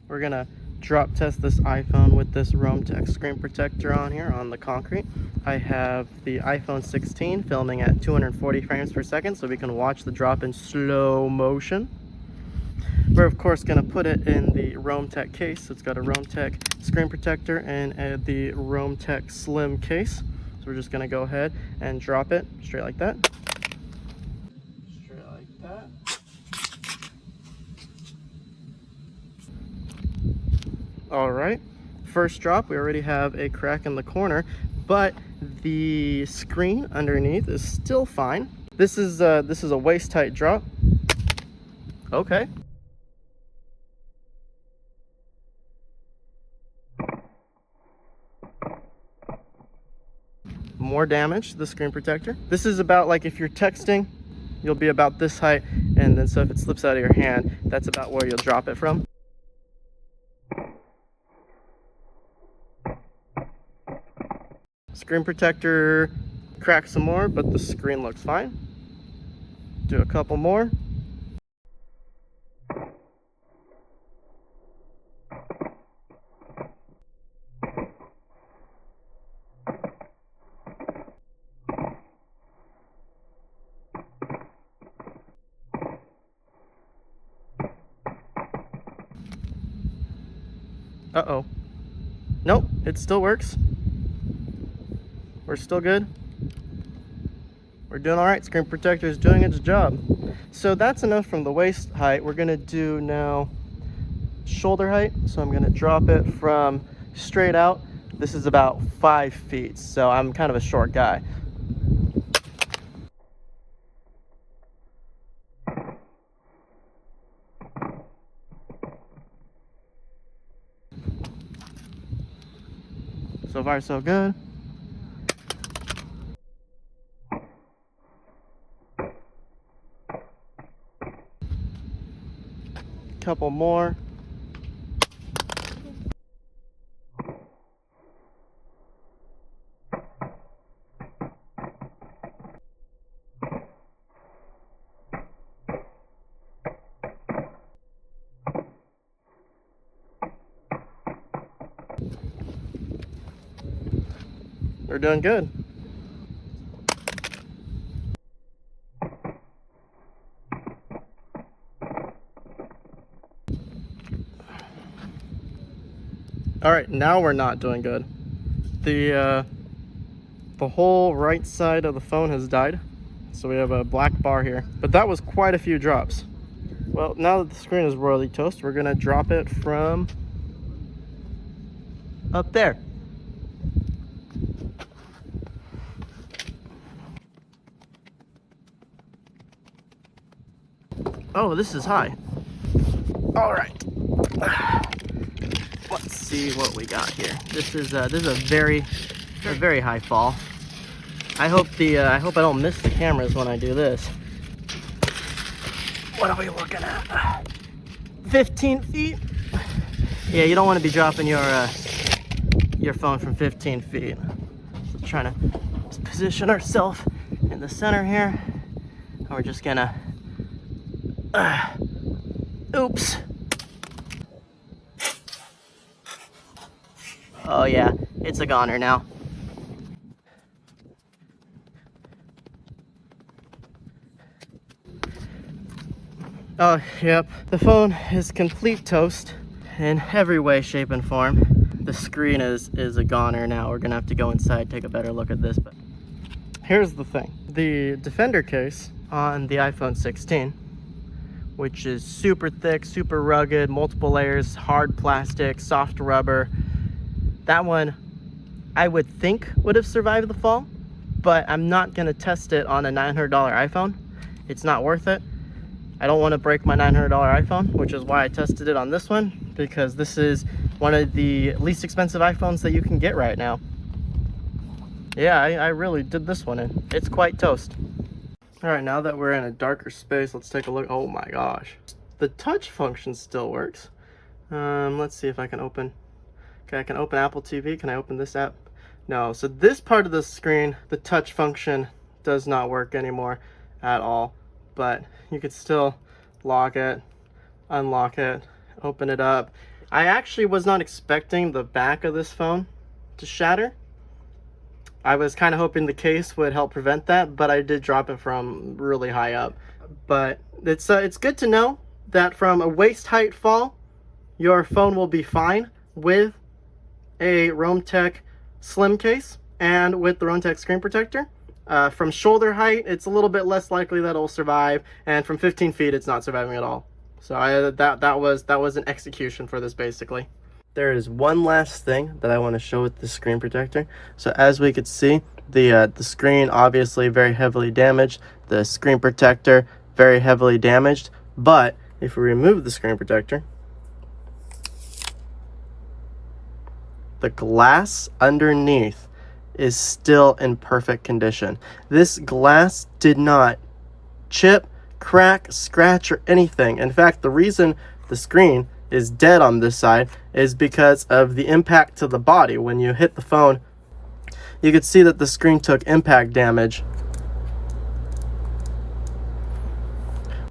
We're gonna drop test this iPhone with this Roam Tech screen protector on here on the concrete. I have the iPhone 16 filming at 240 frames per second so we can watch the drop in slow motion. We're of course gonna put it in the Roam Tech case. So it's got a Roam Tech screen protector and the Roam Tech slim case. So we're just gonna go ahead and drop it straight like that. Straight like that. All right, first drop, we already have a crack in the corner, but the screen underneath is still fine. This is a waist tight drop. Okay. More damage to the screen protector. This is about like if you're texting, you'll be about this height, and then so if it slips out of your hand, that's about where you'll drop it from. Screen protector cracked some more, but the screen looks fine. Do a couple more. Uh-oh. Nope, it still works. We're still good. We're doing all right. Screen protector is doing its job. So that's enough from the waist height. We're gonna do now shoulder height. So I'm gonna drop it from straight out. This is about 5 feet, so I'm kind of a short guy. So far, so good. Couple more. We're doing good. All right, now we're not doing good. The whole right side of the phone has died. So we have a black bar here, but that was quite a few drops. Well, now that the screen is royally toast, we're gonna drop it from up there. Oh, this is high. All right. Let's see what we got here. This is a very high fall. I hope I don't miss the cameras when I do this. What are we looking at? 15 feet? Yeah, you don't want to be dropping your phone from 15 feet. So trying to position ourselves in the center here. And we're just gonna oops. Oh yeah, it's a goner now. Oh, yep. The phone is complete toast in every way, shape, and form. The screen is a goner now. We're gonna have to go inside, take a better look at this. But here's the thing. The Defender case on the iPhone 16, which is super thick, super rugged, multiple layers, hard plastic, soft rubber. That one, I would think would have survived the fall, but I'm not gonna test it on a $900 iPhone. It's not worth it. I don't want to break my $900 iPhone, which is why I tested it on this one, because this is one of the least expensive iPhones that you can get right now. Yeah, I really did this one in. It's quite toast. All right, now that we're in a darker space, let's take a look. Oh my gosh. The touch function still works. Let's see if I can open. Okay, I can open Apple TV. Can I open this app? No, so this part of the screen, the touch function does not work anymore at all. But you could still lock it, unlock it, open it up. I actually was not expecting the back of this phone to shatter. I was kind of hoping the case would help prevent that, but I did drop it from really high up. But it's good to know that from a waist height fall, your phone will be fine with a RoamTech slim case and with the RoamTech screen protector. From shoulder height, it's a little bit less likely that it'll survive, and from 15 feet, it's not surviving at all. So that was an execution for this, basically. There is one last thing that I want to show with the screen protector. So as we could see, the screen obviously very heavily damaged, the screen protector very heavily damaged, but if we remove the screen protector, the glass underneath is still in perfect condition. This glass did not chip, crack, scratch, or anything. In fact, the reason the screen is dead on this side is because of the impact to the body. When you hit the phone, you could see that the screen took impact damage,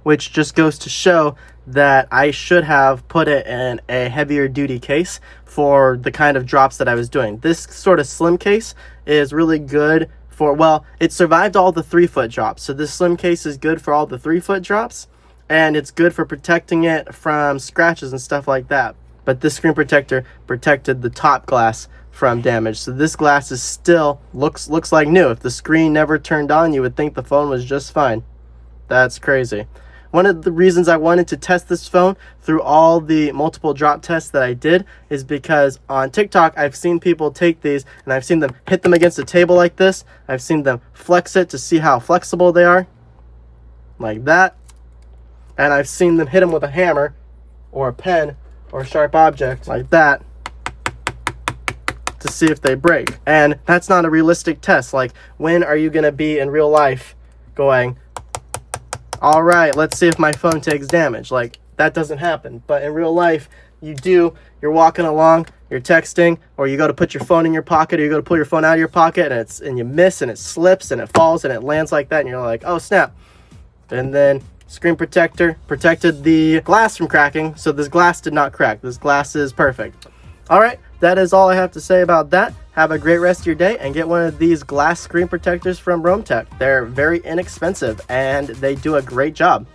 which just goes to show that I should have put it in a heavier duty case for the kind of drops that I was doing. This sort of slim case is really good for, well, it survived all the 3-foot drops. So this slim case is good for all the 3-foot drops, and it's good for protecting it from scratches and stuff like that. But this screen protector protected the top glass from damage. So this glass is still looks like new. If the screen never turned on, you would think the phone was just fine. That's crazy. One of the reasons I wanted to test this phone through all the multiple drop tests that I did is because on TikTok, I've seen people take these and I've seen them hit them against a table like this. I've seen them flex it to see how flexible they are, like that. And I've seen them hit them with a hammer or a pen or a sharp object like that to see if they break. And that's not a realistic test. Like, when are you going to be in real life going, all right, let's see if my phone takes damage? Like, that doesn't happen. But in real life, you do. You're walking along, you're texting, or you go to put your phone in your pocket, or you go to pull your phone out of your pocket, and you miss, and it slips, and it falls, and it lands like that, and you're like, oh, snap. And then screen protector protected the glass from cracking, so this glass did not crack. This glass is perfect. All right, that is all I have to say about that. Have a great rest of your day, and get one of these glass screen protectors from RoamTech. They're very inexpensive, and they do a great job.